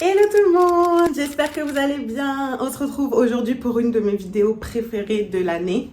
Hello tout le monde, j'espère que vous allez bien. On se retrouve aujourd'hui pour une de mes vidéos préférées de l'année,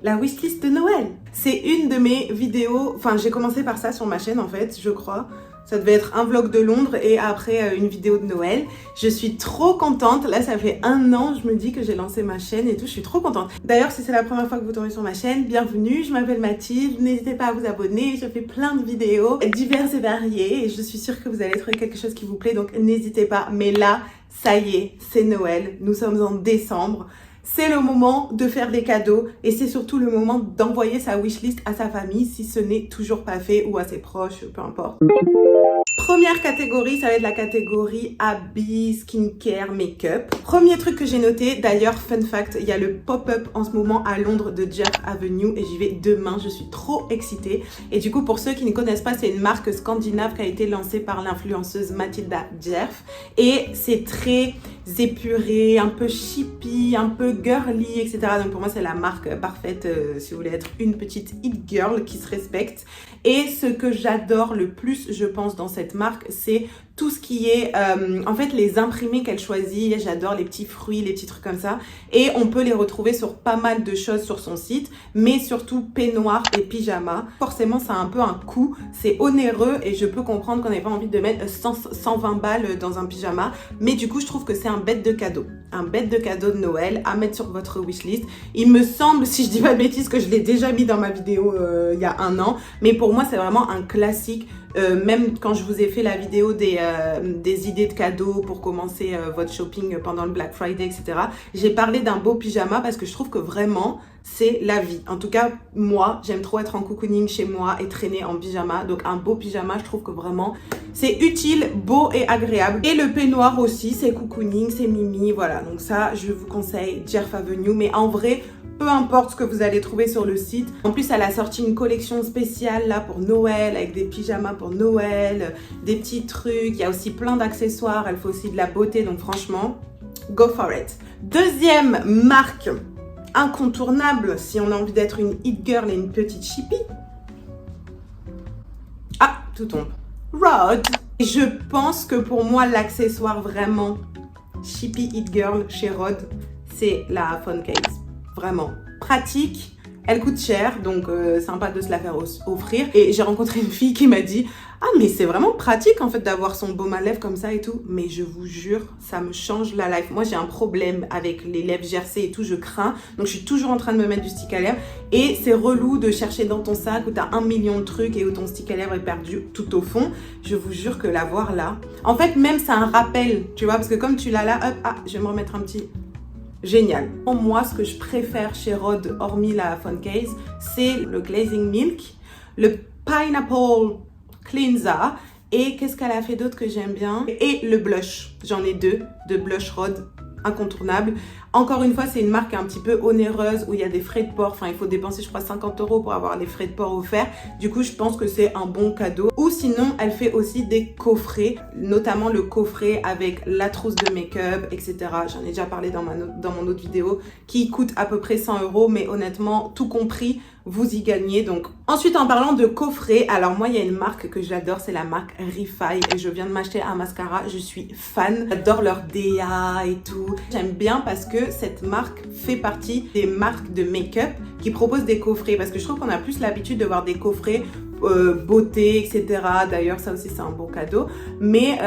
la wishlist de Noël. C'est une de mes vidéos, enfin j'ai commencé par ça sur ma chaîne en fait, je crois. Ça devait être un vlog de Londres et après une vidéo de Noël. Je suis trop contente. Là, ça fait 1 an, je me dis que j'ai lancé ma chaîne et tout. Je suis trop contente. D'ailleurs, si c'est la première fois que vous tombez sur ma chaîne, bienvenue. Je m'appelle Mathilde. N'hésitez pas à vous abonner. Je fais plein de vidéos diverses et variées. Et je suis sûre que vous allez trouver quelque chose qui vous plaît. Donc, n'hésitez pas. Mais là, ça y est, c'est Noël. Nous sommes en décembre. C'est le moment de faire des cadeaux et c'est surtout le moment d'envoyer sa wishlist à sa famille si ce n'est toujours pas fait ou à ses proches, peu importe. Première catégorie, ça va être la catégorie habits, skincare, make-up. Premier truc que j'ai noté, d'ailleurs, fun fact, il y a le pop-up en ce moment à Londres de Jeff Avenue et j'y vais demain, je suis trop excitée. Et du coup, pour ceux qui ne connaissent pas, c'est une marque scandinave qui a été lancée par l'influenceuse Matilda Jeff et c'est très épuré, un peu chippy, un peu girly, etc. Donc pour moi, c'est la marque parfaite si vous voulez être une petite it girl qui se respecte. Et ce que j'adore le plus, je pense, dans cette marque, c'est tout ce qui est, en fait, les imprimés qu'elle choisit. J'adore les petits fruits, les petits trucs comme ça. Et on peut les retrouver sur pas mal de choses sur son site, mais surtout peignoir et pyjama. Forcément, ça a un peu un coût. C'est onéreux et je peux comprendre qu'on n'ait pas envie de mettre 120 balles dans un pyjama. Mais du coup, je trouve que c'est un bête de cadeau. Un bête de cadeau de Noël à mettre sur votre wishlist. Il me semble, si je dis pas de bêtises, que je l'ai déjà mis dans ma vidéo il y a 1 an. Mais pour moi, c'est vraiment un classique. Même quand je vous ai fait la vidéo des idées de cadeaux pour commencer votre shopping pendant le Black Friday, etc. J'ai parlé d'un beau pyjama parce que je trouve que vraiment, c'est la vie. En tout cas, moi, j'aime trop être en cocooning chez moi et traîner en pyjama. Donc, un beau pyjama, je trouve que vraiment, c'est utile, beau et agréable. Et le peignoir aussi, c'est cocooning, c'est mimi, voilà. Donc ça, je vous conseille Jeff Avenue. Mais en vrai, peu importe ce que vous allez trouver sur le site. En plus, elle a sorti une collection spéciale là pour Noël, avec des pyjamas pour Noël, des petits trucs. Il y a aussi plein d'accessoires. Elle fait aussi de la beauté. Donc franchement, go for it. Deuxième marque incontournable si on a envie d'être une hit girl et une petite chippie. Ah, tout tombe. Rod. Je pense que pour moi, l'accessoire vraiment chippie hit girl chez Rod, c'est la phone case. Vraiment pratique, elle coûte cher, donc sympa de se la faire offrir. Et j'ai rencontré une fille qui m'a dit « Ah mais c'est vraiment pratique en fait d'avoir son baume à lèvres comme ça et tout. » Mais je vous jure, ça me change la life. Moi j'ai un problème avec les lèvres gercées et tout, je crains. Donc je suis toujours en train de me mettre du stick à lèvres. Et c'est relou de chercher dans ton sac où t'as 1 million de trucs et où ton stick à lèvres est perdu tout au fond. Je vous jure que l'avoir là, en fait même c'est un rappel, tu vois, parce que comme tu l'as là, hop, ah, je vais me remettre un petit... Génial. Pour moi, ce que je préfère chez Rod, hormis la phone case, c'est le glazing milk, le pineapple cleanser et qu'est-ce qu'elle a fait d'autre que j'aime bien? Et le blush. J'en ai 2 de blush Rod, incontournable. Encore une fois, c'est une marque un petit peu onéreuse où il y a des frais de port. Enfin, il faut dépenser, je crois, 50 € pour avoir les frais de port offerts. Du coup, je pense que c'est un bon cadeau. Ou sinon, elle fait aussi des coffrets, notamment le coffret avec la trousse de make-up, etc. J'en ai déjà parlé dans mon autre vidéo, qui coûte à peu près 100 €, mais honnêtement, tout compris, vous y gagnez. Donc, ensuite, en parlant de coffret, alors moi, il y a une marque que j'adore, c'est la marque Refy et je viens de m'acheter un mascara. Je suis fan, j'adore leur DA et tout. J'aime bien parce que cette marque fait partie des marques de make-up qui proposent des coffrets parce que je trouve qu'on a plus l'habitude de voir des coffrets beauté, etc. D'ailleurs, ça aussi, c'est un bon cadeau. Mais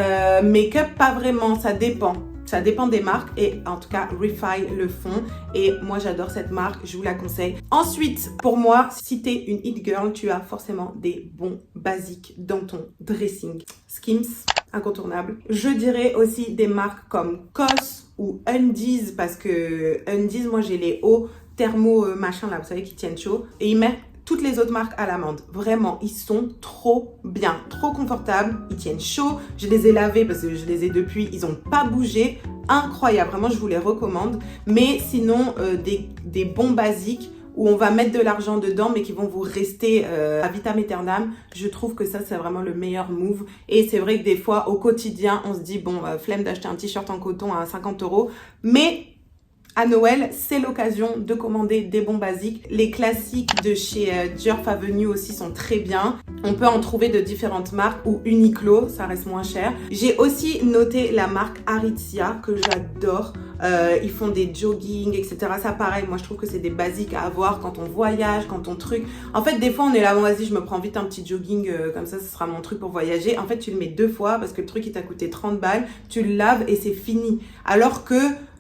make-up, pas vraiment, ça dépend. Ça dépend des marques et en tout cas, Refy le font et moi j'adore cette marque, je vous la conseille. Ensuite, pour moi, si t'es une hit girl, tu as forcément des bons basiques dans ton dressing. Skims, incontournable. Je dirais aussi des marques comme COS ou Undies parce que Undies, moi j'ai les hauts thermo machin là, vous savez, qui tiennent chaud et ils mettent toutes les autres marques à l'amande. Vraiment, ils sont trop bien, trop confortables. Ils tiennent chaud. Je les ai lavés parce que je les ai depuis. Ils n'ont pas bougé. Incroyable. Vraiment, je vous les recommande. Mais sinon, des bons basiques où on va mettre de l'argent dedans, mais qui vont vous rester à vitam aeternam. Je trouve que ça, c'est vraiment le meilleur move. Et c'est vrai que des fois, au quotidien, on se dit, bon, flemme d'acheter un t-shirt en coton à 50 €. Mais À Noël, c'est l'occasion de commander des bons basiques. Les classiques de chez Djerf Avenue aussi sont très bien. On peut en trouver de différentes marques ou Uniqlo, ça reste moins cher. J'ai aussi noté la marque Aritzia que j'adore. Ils font des jogging, etc. Ça pareil, moi je trouve que c'est des basiques à avoir quand on voyage, quand on truc. En fait, des fois on est là, bon vas-y, je me prends vite un petit jogging, comme ça, ce sera mon truc pour voyager. En fait, tu le mets 2 fois parce que le truc il t'a coûté 30 balles, tu le laves et c'est fini. Alors que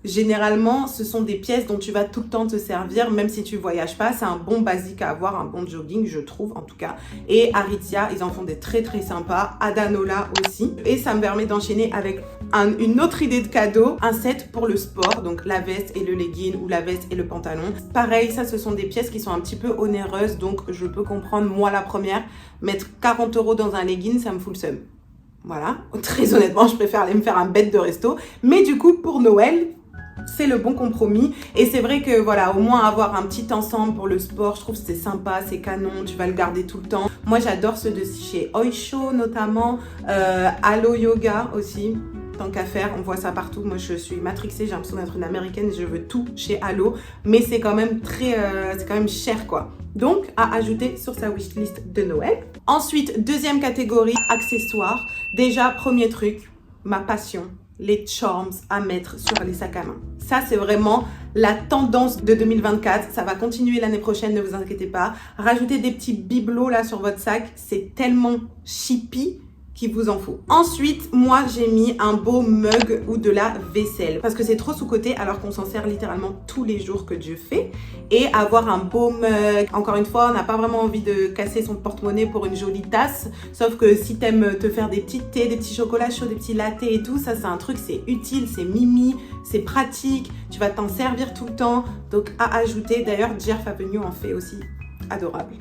généralement, ce sont des pièces dont tu vas tout le temps te servir, même si tu voyages pas. C'est un bon basique à avoir, un bon jogging, je trouve en tout cas. Et Aritzia, ils en font des très très sympas. Adanola aussi. Et ça me permet d'enchaîner avec une autre idée de cadeau, un set pour le sport, donc la veste et le legging ou la veste et le pantalon. Pareil, ça ce sont des pièces qui sont un petit peu onéreuses, donc je peux comprendre, moi la première, mettre 40 € dans un legging, ça me fout le seum. Voilà, très honnêtement, je préfère aller me faire un bête de resto. Mais du coup, pour Noël, c'est le bon compromis. Et c'est vrai que voilà, au moins avoir un petit ensemble pour le sport, je trouve que c'est sympa, c'est canon, tu vas le garder tout le temps. Moi, j'adore ceux de chez Oysho notamment, Alo Yoga aussi. Tant qu'à faire, on voit ça partout. Moi, je suis matrixée, j'ai l'impression d'être une américaine et je veux tout chez Alo. Mais c'est quand même c'est quand même cher, quoi. Donc, à ajouter sur sa wishlist de Noël. Ensuite, deuxième catégorie, accessoires. Déjà, premier truc, ma passion, les charms à mettre sur les sacs à main. Ça, c'est vraiment la tendance de 2024. Ça va continuer l'année prochaine, ne vous inquiétez pas. Rajouter des petits bibelots là sur votre sac, c'est tellement chippy qu'il vous en faut. Ensuite, moi, j'ai mis un beau mug ou de la vaisselle parce que c'est trop sous-coté alors qu'on s'en sert littéralement tous les jours que Dieu fait. Et avoir un beau mug, encore une fois, on n'a pas vraiment envie de casser son porte-monnaie pour une jolie tasse, sauf que si t'aimes te faire des petits thés, des petits chocolats chauds, des petits lattés et tout, ça c'est un truc, c'est utile, c'est mimi, c'est pratique, tu vas t'en servir tout le temps. Donc à ajouter, d'ailleurs Djerf Avenue en fait aussi, adorable.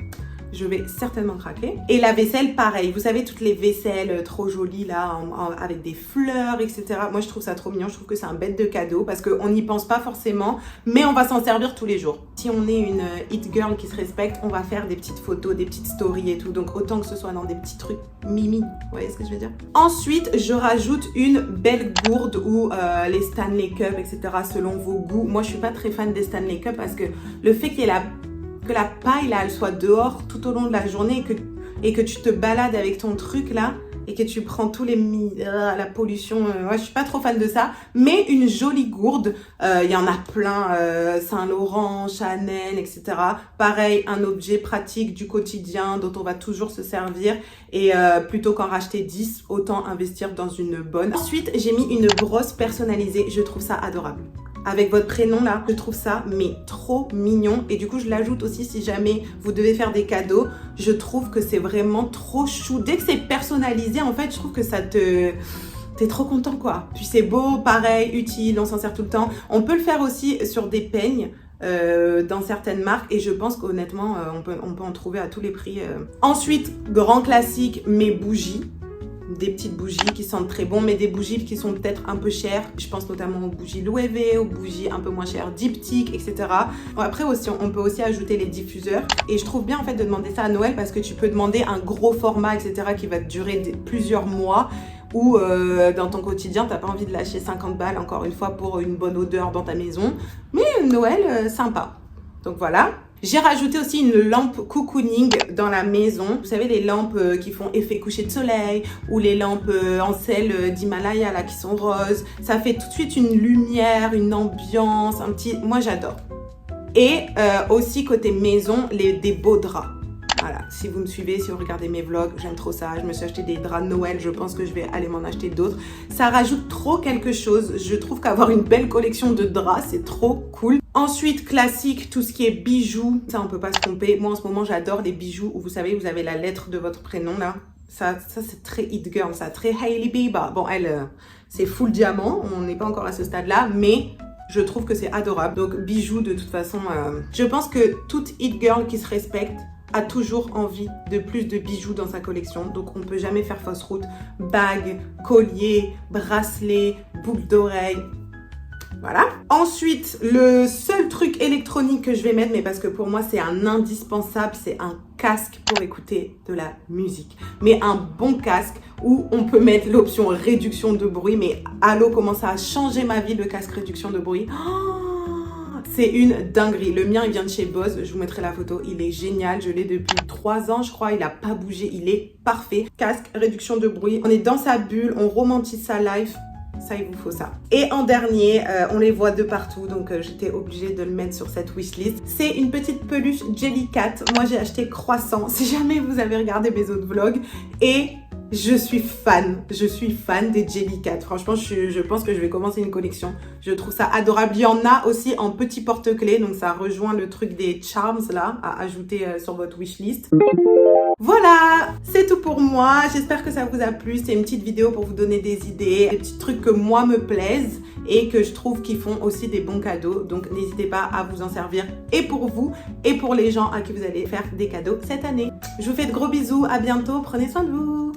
Je vais certainement craquer. Et la vaisselle, pareil. Vous savez, toutes les vaisselles trop jolies là, avec des fleurs, etc. Moi, je trouve ça trop mignon. Je trouve que c'est un bête de cadeau parce qu'on n'y pense pas forcément, mais on va s'en servir tous les jours. Si on est une hit girl qui se respecte, on va faire des petites photos, des petites stories et tout. Donc, autant que ce soit dans des petits trucs mimi. Vous voyez ce que je veux dire? Ensuite, je rajoute une belle gourde ou les Stanley Cup, etc. selon vos goûts. Moi, je suis pas très fan des Stanley Cup parce que le fait qu'il y ait que la paille là elle soit dehors tout au long de la journée et que tu te balades avec ton truc là et que tu prends tous la pollution, ouais, je suis pas trop fan de ça, mais une jolie gourde, il y en a plein, Saint-Laurent, Chanel, etc. Pareil, un objet pratique du quotidien dont on va toujours se servir et plutôt qu'en racheter 10, autant investir dans une bonne. Ensuite, j'ai mis une brosse personnalisée, je trouve ça adorable. Avec votre prénom là, je trouve ça mais trop mignon et du coup je l'ajoute aussi si jamais vous devez faire des cadeaux. Je trouve que c'est vraiment trop chou. Dès que c'est personnalisé en fait, je trouve que t'es trop content quoi. Puis c'est beau, pareil, utile, on s'en sert tout le temps. On peut le faire aussi sur des peignes. Dans certaines marques et je pense qu'honnêtement on peut en trouver à tous les prix. Ensuite, grand classique, mes bougies. Des petites bougies qui sentent très bon, mais des bougies qui sont peut-être un peu chères. Je pense notamment aux bougies Loewe, aux bougies un peu moins chères, diptyque, etc. Bon, après aussi, on peut aussi ajouter les diffuseurs. Et je trouve bien en fait de demander ça à Noël parce que tu peux demander un gros format, etc. qui va te durer plusieurs mois. Ou dans ton quotidien, t'as pas envie de lâcher 50 balles encore une fois pour une bonne odeur dans ta maison. Mais Noël, sympa. Donc voilà. J'ai rajouté aussi une lampe cocooning dans la maison. Vous savez, les lampes qui font effet coucher de soleil ou les lampes en sel d'Himalaya là qui sont roses. Ça fait tout de suite une lumière, une ambiance, un petit... Moi, j'adore. Et aussi, côté maison, des beaux draps. Voilà, si vous me suivez, si vous regardez mes vlogs, j'aime trop ça. Je me suis acheté des draps de Noël, je pense que je vais aller m'en acheter d'autres. Ça rajoute trop quelque chose. Je trouve qu'avoir une belle collection de draps, c'est trop cool. Ensuite, classique, tout ce qui est bijoux. Ça, on peut pas se tromper. Moi, en ce moment, j'adore les bijoux où vous savez, vous avez la lettre de votre prénom là. Ça c'est très hit girl, ça, très Hailey Bieber. Bon, elle, c'est full diamant. On n'est pas encore à ce stade-là, mais... je trouve que c'est adorable. Donc, bijoux, de toute façon, je pense que toute hit girl qui se respecte a toujours envie de plus de bijoux dans sa collection. Donc, on ne peut jamais faire fausse route. Bagues, colliers, bracelets, boucles d'oreilles. Voilà. Ensuite, le seul truc électronique que je vais mettre, mais parce que pour moi, c'est un indispensable, c'est un casque pour écouter de la musique. Mais un bon casque où on peut mettre l'option réduction de bruit. Mais allô, comment ça a changé ma vie, le casque réduction de bruit. Oh, c'est une dinguerie. Le mien, il vient de chez Bose. Je vous mettrai la photo. Il est génial. Je l'ai depuis 3 ans, je crois. Il a pas bougé. Il est parfait. Casque, réduction de bruit. On est dans sa bulle. On romantise sa life. Ça, il vous faut ça. Et en dernier, on les voit de partout, donc j'étais obligée de le mettre sur cette wishlist. C'est une petite peluche Jellycat. Moi, j'ai acheté Croissant, si jamais vous avez regardé mes autres vlogs. Et je suis fan des Jellycat. Franchement, je pense que je vais commencer une collection. Je trouve ça adorable. Il y en a aussi en petit porte-clés, donc ça rejoint le truc des charms là, à ajouter sur votre wishlist. Voilà, c'est tout pour moi. J'espère que ça vous a plu. C'est une petite vidéo pour vous donner des idées, des petits trucs que moi me plaisent et que je trouve qu'ils font aussi des bons cadeaux. Donc n'hésitez pas à vous en servir et pour vous et pour les gens à qui vous allez faire des cadeaux cette année. Je vous fais de gros bisous. À bientôt. Prenez soin de vous.